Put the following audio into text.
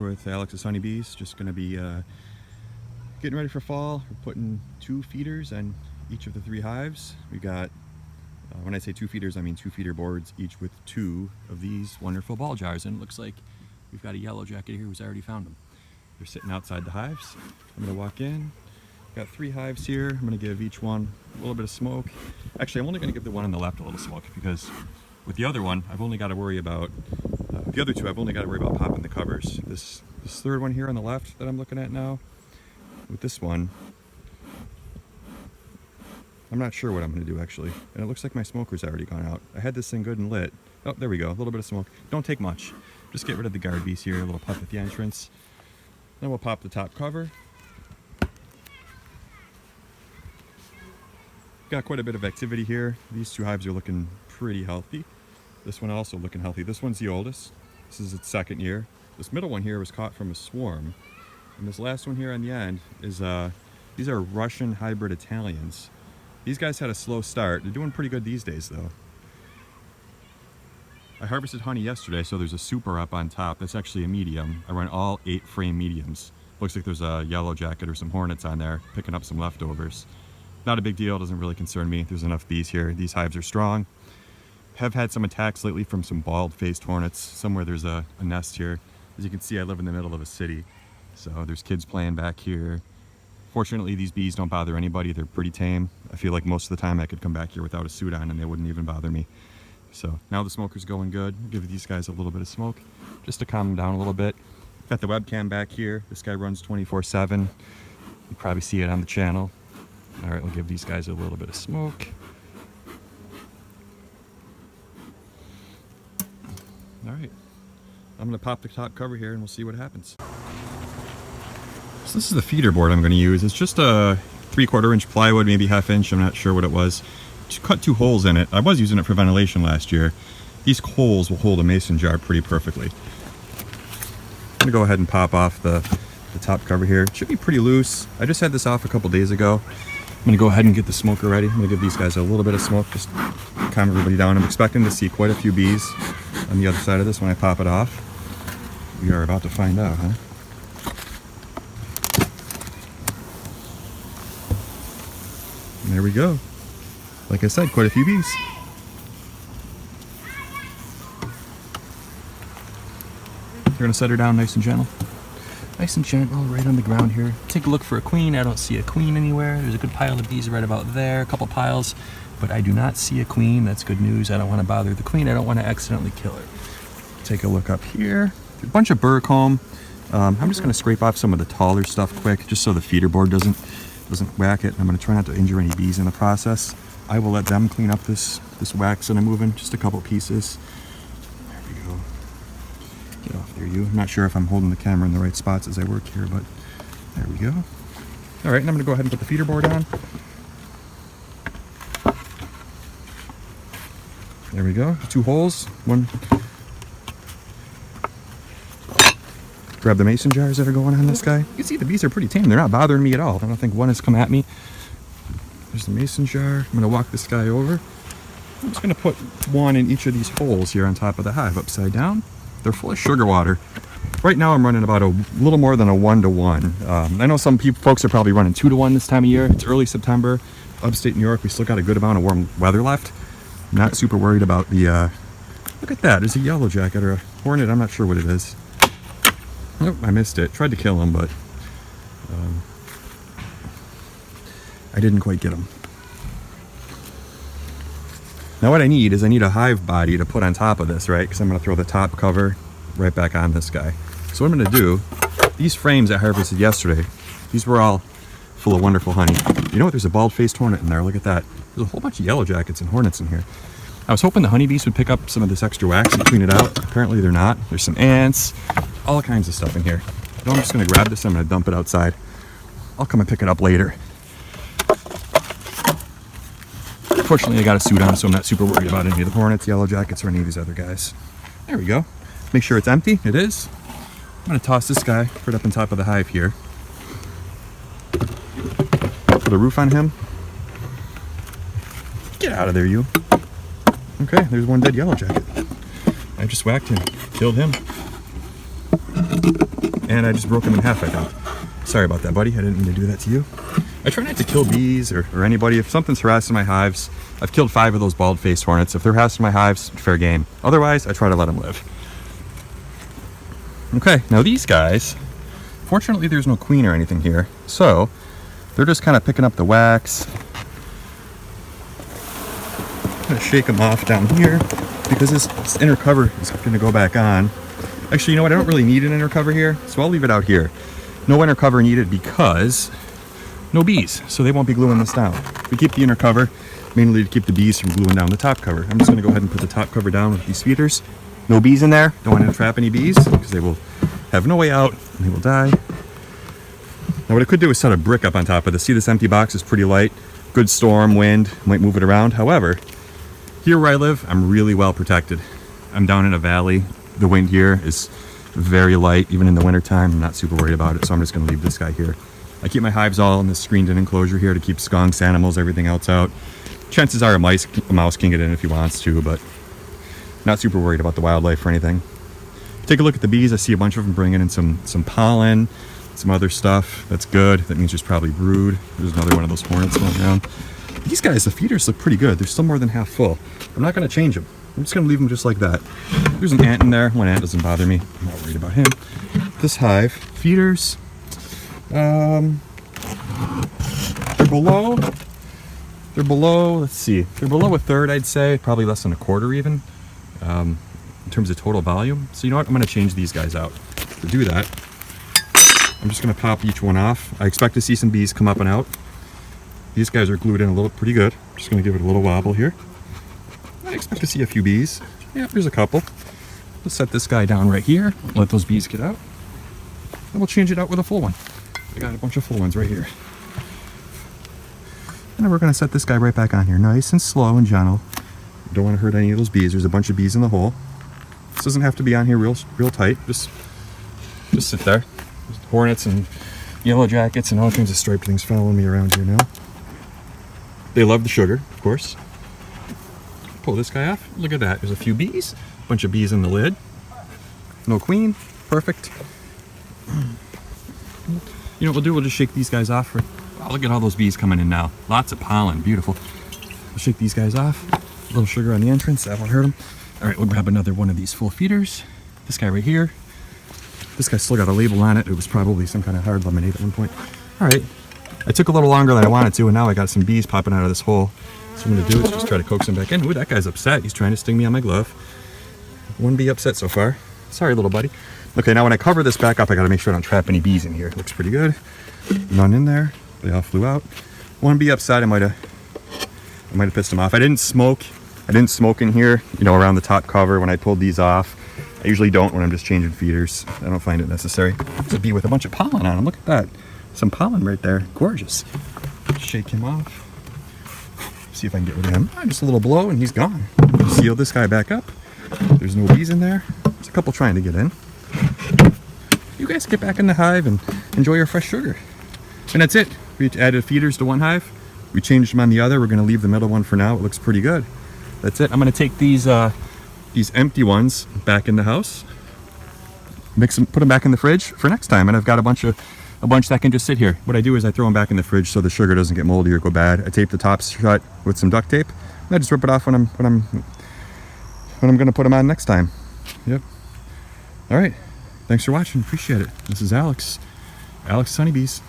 With Alex's honeybees, just going to be getting ready for fall. We're putting 2 feeders on each of the 3 hives. We got, when I say 2 feeders, I mean 2 feeder boards, each with 2 of these wonderful ball jars. And it looks like we've got a yellow jacket here who's already found them. They're sitting outside the hives. I'm going to walk in. Got 3 hives here. I'm going to give each one a little bit of smoke. Actually, I'm only going to give the one on the left a little smoke because with the other one, I've only got to worry about the other 2. I've only got to worry about popping the covers. This third one here on the left that I'm looking at now, with this one, I'm not sure what I'm going to do actually. And it looks like my smoker's already gone out. I had this thing good and lit. Oh, there we go. A little bit of smoke. Don't take much. Just get rid of the guard bees here. A little puff at the entrance. Then we'll pop the top cover. Got quite a bit of activity here. These 2 hives are looking pretty healthy. This one also looking healthy. This one's the oldest. This is its 2nd year. This middle one here was caught from a swarm. And this last one here on the end is, these are Russian hybrid Italians. These guys had a slow start. They're doing pretty good these days though. I harvested honey yesterday, so there's a super up on top. That's actually a medium. I run all 8 frame mediums. Looks like there's a yellow jacket or some hornets on there, picking up some leftovers. Not a big deal, doesn't really concern me. There's enough bees here. These hives are strong. Have had some attacks lately from some bald-faced hornets. Somewhere there's a nest here. As you can see, I live in the middle of a city, so there's kids playing back here. Fortunately, these bees don't bother anybody. They're pretty tame. I feel like most of the time I could come back here without a suit on and they wouldn't even bother me. So now the smoker's going good. I'll give these guys a little bit of smoke just to calm them down a little bit. Got the webcam back here. This guy runs 24/7. You probably see it on the channel. All right, we'll give these guys a little bit of smoke. All right, I'm gonna pop the top cover here and we'll see what happens. So this is the feeder board I'm gonna use. It's just a 3/4 inch plywood, maybe 1/2 inch, I'm not sure what it was. Just cut 2 holes in it. I was using it for ventilation last year. These holes will hold a mason jar pretty perfectly. I'm gonna go ahead and pop off the top cover here. It should be pretty loose. I just had this off a couple days ago. I'm gonna go ahead and get the smoker ready. I'm gonna give these guys a little bit of smoke, just calm everybody down. I'm expecting to see quite a few bees on the other side of this when I pop it off. We are about to find out, huh? And there we go. Like I said, quite a few bees. You're gonna set her down nice and gentle. Nice and gentle, right on the ground here. Take a look for a queen. I don't see a queen anywhere. There's a good pile of bees right about there, a couple piles, but I do not see a queen. That's good news. I don't want to bother the queen. I don't want to accidentally kill her. Take a look up here. A bunch of burr comb. I'm just going to scrape off some of the taller stuff quick, just so the feeder board doesn't whack it. I'm going to try not to injure any bees in the process. I will let them clean up this wax that I'm moving, just a couple pieces. There we go. Get off there, you. I'm not sure if I'm holding the camera in the right spots as I work here, but there we go. All right, and I'm going to go ahead and put the feeder board on. There we go. 2 holes. One. Grab the mason jars that are going on this guy. You can see the bees are pretty tame. They're not bothering me at all. I don't think one has come at me. There's the mason jar. I'm going to walk this guy over. I'm just going to put 1 in each of these holes here on top of the hive, upside down. They're full of sugar water. Right now I'm running about a little more than a 1-to-1. I know some folks are probably running 2-to-1 this time of year. It's early September. Upstate New York, we still got a good amount of warm weather left. I'm not super worried about the, look at that. There's a yellow jacket or a hornet. I'm not sure what it is. Nope, I missed it. Tried to kill him, but I didn't quite get him. Now what I need is a hive body to put on top of this, right? Because I'm going to throw the top cover right back on this guy. So what I'm going to do, these frames I harvested yesterday, these were all full of wonderful honey. You know what? There's a bald-faced hornet in there. Look at that. There's a whole bunch of yellow jackets and hornets in here. I was hoping the honeybees would pick up some of this extra wax and clean it out. Apparently they're not. There's some ants, all kinds of stuff in here. So I'm just going to grab this. I'm going to dump it outside. I'll come and pick it up later. Fortunately, I got a suit on, so I'm not super worried about any of the hornets, yellow jackets, or any of these other guys. There we go. Make sure it's empty. It is. I'm going to toss this guy right up on top of the hive here. Put a roof on him. Get out of there, you. Okay, there's one dead yellow jacket. I just whacked him. Killed him. and I just broke him in half, I think. Sorry about that, buddy. I didn't mean to do that to you. I try not to kill bees or anybody. If something's harassing my hives, I've killed 5 of those bald-faced hornets. If they're harassing my hives, fair game. Otherwise, I try to let them live. Okay, now these guys, fortunately there's no queen or anything here, so they're just kind of picking up the wax. I'm gonna shake them off down here because this inner cover is gonna go back on. Actually, you know what? I don't really need an inner cover here, so I'll leave it out here. No inner cover needed because no bees, so they won't be gluing this down. We keep the inner cover mainly to keep the bees from gluing down the top cover. I'm just gonna go ahead and put the top cover down with these feeders. No bees in there. Don't want to trap any bees because they will have no way out and they will die. Now what I could do is set a brick up on top of this. See, this empty box is pretty light. Good storm, wind, might move it around. However, here where I live, I'm really well protected. I'm down in a valley. The wind here is very light, even in the wintertime. I'm not super worried about it, so I'm just going to leave this guy here. I keep my hives all in this screened-in enclosure here to keep skunks, animals, everything else out. Chances are a mouse can get in if he wants to, but not super worried about the wildlife or anything. Take a look at the bees. I see a bunch of them bringing in some pollen, some other stuff. That's good. That means there's probably brood. There's another one of those hornets going around. These guys, the feeders look pretty good. They're still more than half full. I'm not going to change them. I'm just going to leave them just like that. There's an ant in there. One ant doesn't bother me. I'm not worried about him. This hive, feeders, they're below, let's see, they're below a third, I'd say, probably less than a quarter even, in terms of total volume. So you know what, I'm going to change these guys out. To do that, I'm just going to pop each one off. I expect to see some bees come up and out. These guys are glued in a little pretty good. I'm just going to give it a little wobble here. I expect to see a few bees. Yeah, there's a couple. Let's set this guy down right here. Let those bees get out. And we'll change it out with a full one. I got a bunch of full ones right here. And then we're going to set this guy right back on here. Nice and slow and gentle. Don't want to hurt any of those bees. There's a bunch of bees in the hole. This doesn't have to be on here real tight. Just sit there. There's hornets and yellow jackets and all kinds of striped things following me around here now. They love the sugar, of course. Pull this guy off. Look at that. There's a few bees. A bunch of bees in the lid. No queen. Perfect. You know what we'll do? We'll just shake these guys off. Oh, look at all those bees coming in now. Lots of pollen. Beautiful. We'll shake these guys off. A little sugar on the entrance. That won't hurt them. All right, we'll grab another one of these full feeders. This guy right here. This guy still got a label on it. It was probably some kind of hard lemonade at one point. All right. I took a little longer than I wanted to, and now I got some bees popping out of this hole. So what I'm going to do is just try to coax him back in. Ooh, that guy's upset. He's trying to sting me on my glove. One bee upset so far. Sorry, little buddy. Okay, now when I cover this back up, I got to make sure I don't trap any bees in here. It looks pretty good. None in there. They all flew out. One bee upset. I might have pissed him off. I didn't smoke in here, you know, around the top cover when I pulled these off. I usually don't when I'm just changing feeders. I don't find it necessary. There's a bee with a bunch of pollen on him. Look at that. Some pollen right there. Gorgeous. Shake him off. See if I can get rid of him. Just a little blow and he's gone. Seal this guy back up. There's no bees in there. There's a couple trying to get in. You guys get back in the hive and enjoy your fresh sugar. And that's it. We added feeders to one hive. We changed them on the other. We're going to leave the middle one for now. It looks pretty good. That's it. I'm going to take these empty ones back in the house. Mix them, put them back in the fridge for next time. And I've got a bunch that can just sit here. What I do is I throw them back in the fridge so the sugar doesn't get moldy or go bad. I tape the tops shut with some duct tape. And I just rip it off when I'm going to put them on next time. Yep. All right. Thanks for watching. Appreciate it. This is Alex. Alex Sunnybees.